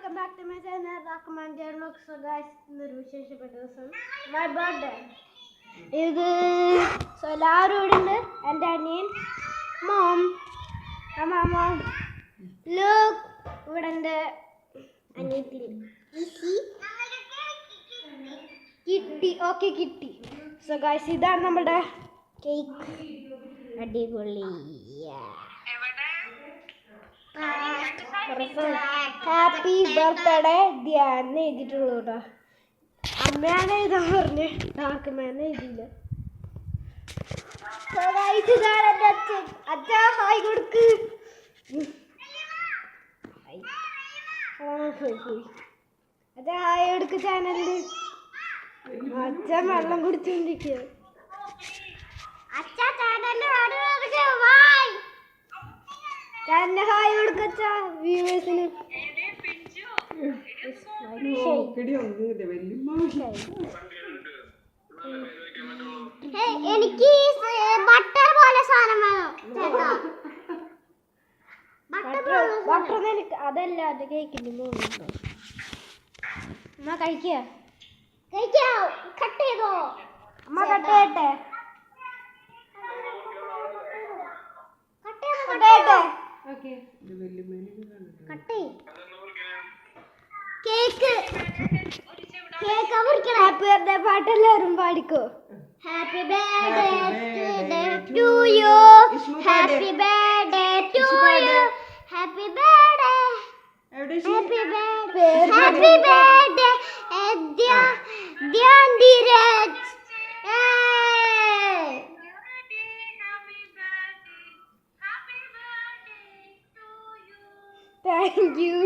welcome back to my channel. Rahman Jarnock. So guys, ഇന്നൊരു വിശേഷപ്പെട്ട ദിവസം my birthday. ഇത് so എല്ലാവരും ഇവിടെ ഉണ്ട്. എൻ്റെ അനിയൻ, mom, mom, look, ഇവിടെ എൻ്റെ അനിയത്തി കിട്ടി. ഓക്കെ കിട്ടി. സോ ഗൈസ് ഇതാണ് നമ്മുടെ കേക്ക്. അടിപൊളി. ഹാപ്പി ബർത്ത്ഡേ ധ്യാൻ എഴുതിയിട്ടുള്ളൂ കേട്ടോ. അമ്മയാണ് എഴുതാൻ പറഞ്ഞ്, ഡാർക്കമ്മയാണ് എഴുതിയില്ല. അച്ഛാ ഹായ് കൊടുക്ക്. അച്ഛാ ഹായ് കൊടുക്ക് ചാനലില്. അച്ഛൻ വെള്ളം കുടിച്ചോണ്ടിരിക്കുക. അച്ഛാ ചാനലിൽ ചാനലിന് ഹായ് കൊടുക്കച്ചാ വ്യൂവേഴ്സിന്. എനിക്ക് ബട്ടർ പോലെ സാധനം വേണം. ബട്ടർ എനിക്ക് അതല്ല, അത് കേക്കിന്റെ മുകളിലുണ്ടോ. അമ്മ കഴിക്കുക. കട്ട് ചെയ്തോ അമ്മ? കട്ട് ചെയ്യട്ടെ. ഹാപ്പി ബർത്ത്ഡേ പാട്ട് എല്ലാവരും പാടിക്കോ. Happy birthday to you, happy birthday to you, happy birthday, happy birthday, happy birthday Dhyan Dheeraj. Thank you.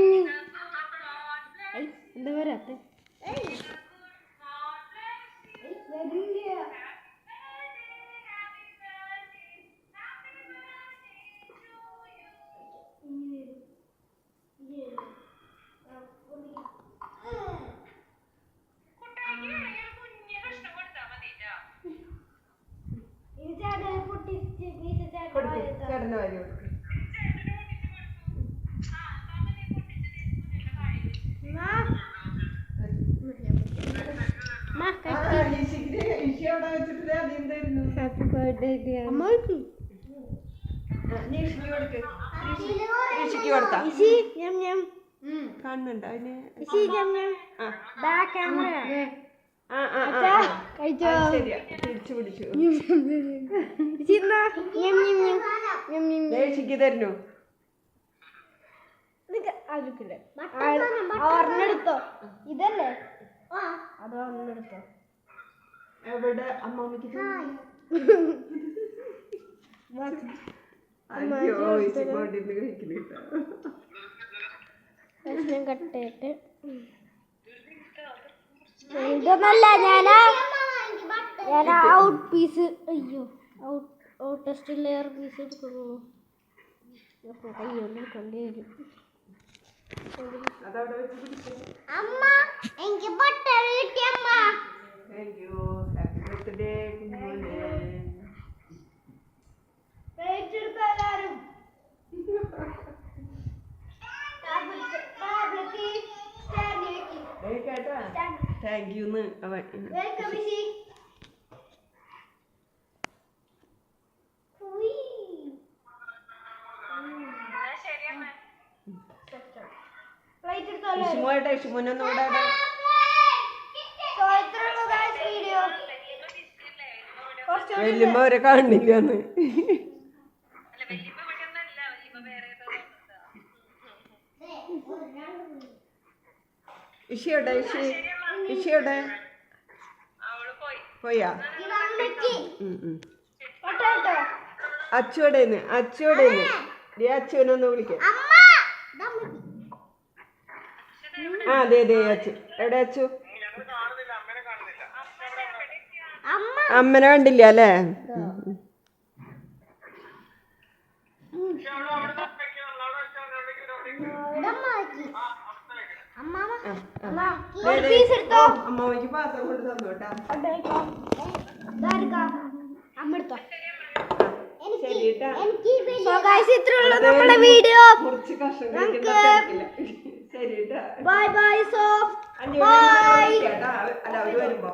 എന്താ പറയാത്തെ? ഹാപ്പി ബർത്ത്ഡേ തരുന്നു. ഒരെണ്ണെടുത്തോ. ഇതല്ലേ അത് ഒരെണ്ണെടുത്തോ. എവിടെ അമ്മമ്മക്ക് കട്ടേറ്റ് ഇതൊന്നല്ല. ഞാൻ ഔട്ട് പീസ്, അയ്യോ ഔട്ട് ടെസ്റ്റ് ലെയർ പീസ് എടുക്കുന്നു. കയ്യോണ്ട് എടുക്കേണ്ടി വരും. അമ്മ എനിക്ക് ബട്ടർ കിട്ടി. അമ്മ thank you. Happy birthday. Thank you. വല്യമ്മ അവരെ കാണില്ലാന്ന്. ഇഷിയോടെ ഇഷിയോടെ പോയാ? അച്ചുവടേന്ന് അച്ചുവിനൊന്ന് വിളിക്കാം. ആ അതെ അച്ചു. എവിടെ അച്ചു? അമ്മനെ കണ്ടില്ല അല്ലേ? അമ്മക്ക് പാത്രം കൊണ്ട് തന്നോട്ടാ. നമ്മുടെ വീഡിയോ കുറച്ച് കഷ്ണം കഴിക്കുന്ന. ശരി കേട്ടോ. ബൈ ബൈ സോ അഞ്ചു ബൈ കേട്ടാ. അല്ല അവര് വരുമ്പോ